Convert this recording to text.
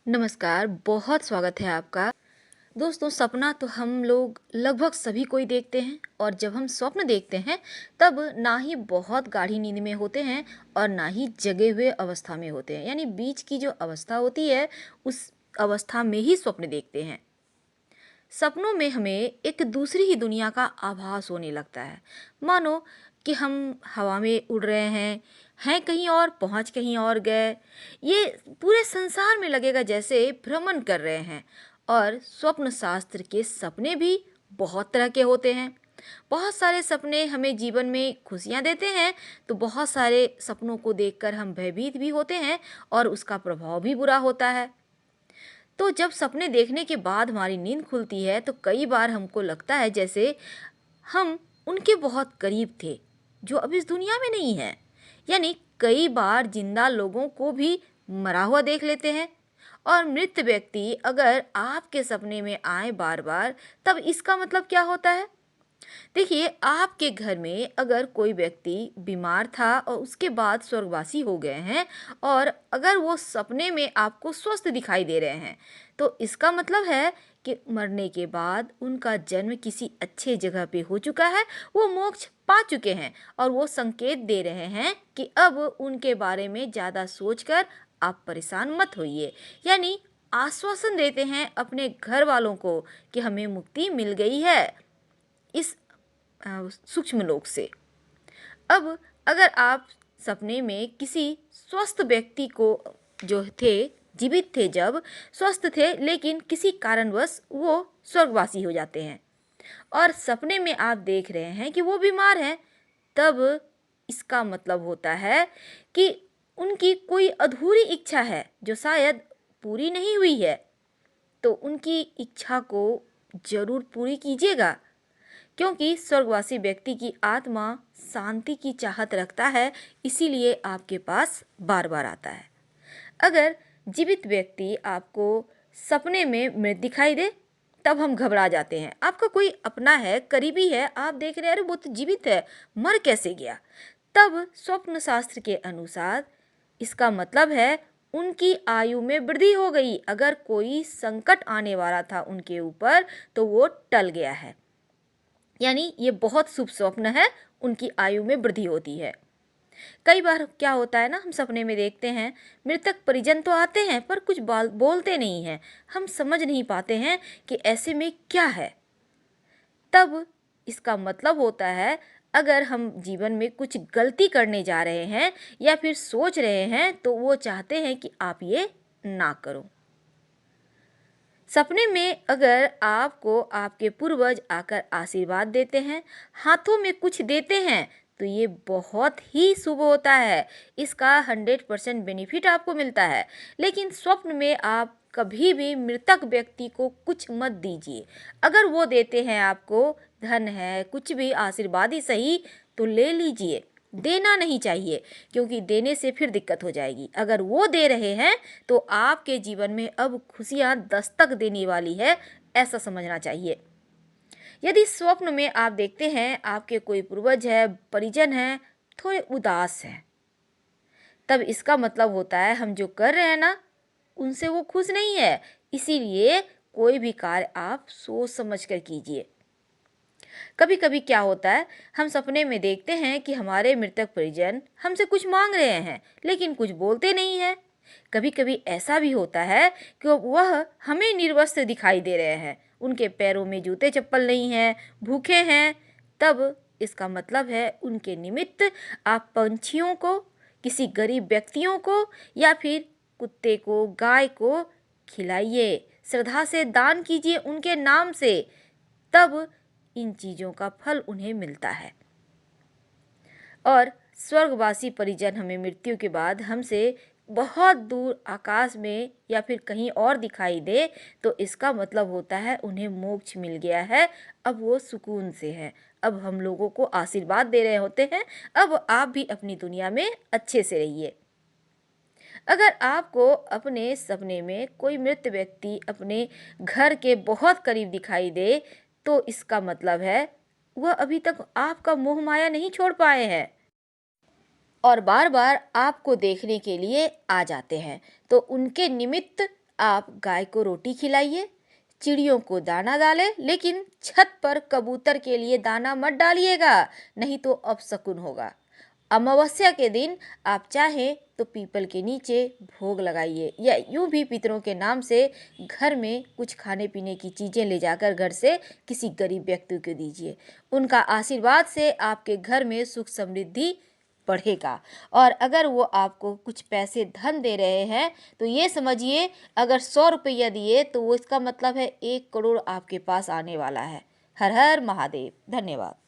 नमस्कार, बहुत स्वागत है आपका। दोस्तों, सपना तो हम लोग लगभग सभी कोई देखते हैं और जब हम स्वप्न देखते हैं, तब ना ही बहुत गाढ़ी नींद में होते हैं और ना ही जगे हुए अवस्था में होते हैं। यानी बीच की जो अवस्था होती है, उस अवस्था में ही स्वप्न देखते हैं। सपनों में हमें एक दूसरी ही दुनिया का आभास होने लगता है। मानो कि हम हवा में उड़ रहे हैं कहीं और, पहुंच कहीं और गए। ये पूरे संसार में लगेगा जैसे भ्रमण कर रहे हैं। और स्वप्न शास्त्र के सपने भी बहुत तरह के होते हैं। बहुत सारे सपने हमें जीवन में खुशियां देते हैं, तो बहुत सारे सपनों को देखकर हम भयभीत भी होते हैं और उसका प्रभाव भी बुरा होता है। तो जब सपने देखने के बाद हमारी नींद खुलती है, तो कई बार हमको लगता है जैसे हम उनके बहुत करीब थे जो अब इस दुनिया में नहीं है। यानी कई बार जिंदा लोगों को भी मरा हुआ देख लेते हैं। और मृत व्यक्ति अगर आपके सपने में आए बार बार, तब इसका मतलब क्या होता है? देखिए, आपके घर में अगर कोई व्यक्ति बीमार था और उसके बाद स्वर्गवासी हो गए हैं, और अगर वो सपने में आपको स्वस्थ दिखाई दे रहे हैं, तो इसका मतलब है कि मरने के बाद उनका जन्म किसी अच्छे जगह पे हो चुका है, वो मोक्ष पा चुके हैं और वो संकेत दे रहे हैं कि अब उनके बारे में ज़्यादा सोचकर आप परेशान मत होइए। यानी आश्वासन देते हैं अपने घर वालों को कि हमें मुक्ति मिल गई है इस सूक्ष्म लोक से। अब अगर आप सपने में किसी स्वस्थ व्यक्ति को, जो थे, जीवित थे, जब स्वस्थ थे, लेकिन किसी कारणवश वो स्वर्गवासी हो जाते हैं और सपने में आप देख रहे हैं कि वो बीमार हैं, तब इसका मतलब होता है कि उनकी कोई अधूरी इच्छा है जो शायद पूरी नहीं हुई है। तो उनकी इच्छा को जरूर पूरी कीजिएगा, क्योंकि स्वर्गवासी व्यक्ति की आत्मा शांति की चाहत रखता है, इसीलिए आपके पास बार बार आता है। अगर जीवित व्यक्ति आपको सपने में मृत दिखाई दे, तब हम घबरा जाते हैं। आपका कोई अपना है, करीबी है, आप देख रहे हैं अरे वो तो जीवित है, मर कैसे गया? तब स्वप्न शास्त्र के अनुसार इसका मतलब है उनकी आयु में वृद्धि हो गई। अगर कोई संकट आने वाला था उनके ऊपर, तो वो टल गया है। यानी ये बहुत शुभ स्वप्न है, उनकी आयु में वृद्धि होती है। कई बार क्या होता है ना, हम सपने में देखते हैं मृतक परिजन तो आते हैं पर कुछ बोलते नहीं हैं। हम समझ नहीं पाते हैं कि ऐसे में क्या है। तब इसका मतलब होता है अगर हम जीवन में कुछ गलती करने जा रहे हैं या फिर सोच रहे हैं, तो वो चाहते हैं कि आप ये ना करो। सपने में अगर आपको आपके पूर्वज आकर आशीर्वाद देते हैं, हाथों में कुछ देते हैं, तो ये बहुत ही शुभ होता है। इसका 100% बेनिफिट आपको मिलता है। लेकिन स्वप्न में आप कभी भी मृतक व्यक्ति को कुछ मत दीजिए। अगर वो देते हैं आपको, धन है, कुछ भी आशीर्वाद ही सही, तो ले लीजिए। देना नहीं चाहिए, क्योंकि देने से फिर दिक्कत हो जाएगी। अगर वो दे रहे हैं, तो आपके जीवन में अब खुशियां दस्तक देने वाली है, ऐसा समझना चाहिए। यदि स्वप्न में आप देखते हैं आपके कोई पूर्वज है, परिजन है, थोड़े उदास हैं, तब इसका मतलब होता है हम जो कर रहे हैं ना, उनसे वो खुश नहीं है। इसीलिए कोई भी कार्य आप सोच समझ कर कीजिए। कभी कभी क्या होता है, हम सपने में देखते हैं कि हमारे मृतक परिजन हमसे कुछ मांग रहे हैं, लेकिन कुछ बोलते नहीं हैं। कभी कभी ऐसा भी होता है कि वह हमें निर्वस्त्र दिखाई दे रहे हैं, उनके पैरों में जूते चप्पल नहीं हैं, भूखे हैं। तब इसका मतलब है उनके निमित्त आप पंछियों को, किसी गरीब व्यक्तियों को या फिर कुत्ते को, गाय को खिलाइए, श्रद्धा से दान कीजिए उनके नाम से। तब इन चीज़ों का फल उन्हें मिलता है। और स्वर्गवासी परिजन हमें मृत्यु के बाद हमसे बहुत दूर आकाश में या फिर कहीं और दिखाई दे, तो इसका मतलब होता है उन्हें मोक्ष मिल गया है। अब वो सुकून से है। अब हम लोगों को आशीर्वाद दे रहे होते हैं, अब आप भी अपनी दुनिया में अच्छे से रहिए। अगर आपको अपने सपने में कोई मृत व्यक्ति अपने घर के बहुत करीब दिखाई दे, तो इसका मतलब है वह अभी तक आपका मोह माया नहीं छोड़ पाए हैं और बार बार आपको देखने के लिए आ जाते हैं। तो उनके निमित्त आप गाय को रोटी खिलाइए, चिड़ियों को दाना डालें, लेकिन छत पर कबूतर के लिए दाना मत डालिएगा, नहीं तो अपशकुन होगा। अमावस्या के दिन आप चाहें तो पीपल के नीचे भोग लगाइए, या यूं भी पितरों के नाम से घर में कुछ खाने पीने की चीजें ले जाकर घर से किसी गरीब व्यक्ति को दीजिए। उनका आशीर्वाद से आपके घर में सुख समृद्धि बढ़ेगा। और अगर वो आपको कुछ पैसे धन दे रहे हैं तो ये समझिए, अगर 100 रुपया दिए तो वो इसका मतलब है 1 करोड़ आपके पास आने वाला है। हर हर महादेव। धन्यवाद।